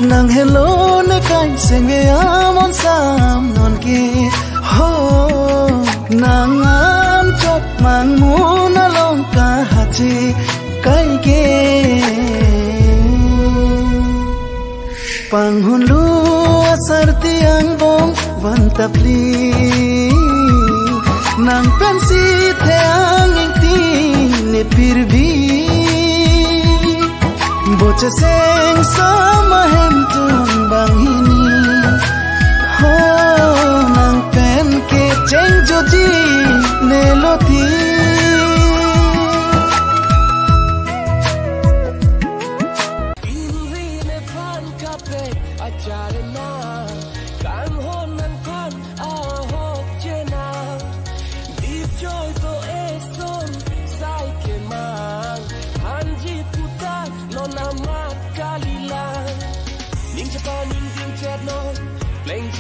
nàng hello nơi cạnh sẽ nghe món sam non kia ho nàng ăn chót mang muốn along cả hạt chi cái kia pang hun lua sarti ang bong van tapli nàng pensi the ang tin ne pirbi bocha seng sama hem tung bang hini ho nàng pen ke cheng jodi ne loti Ning Japan, Ning Vietnam, playing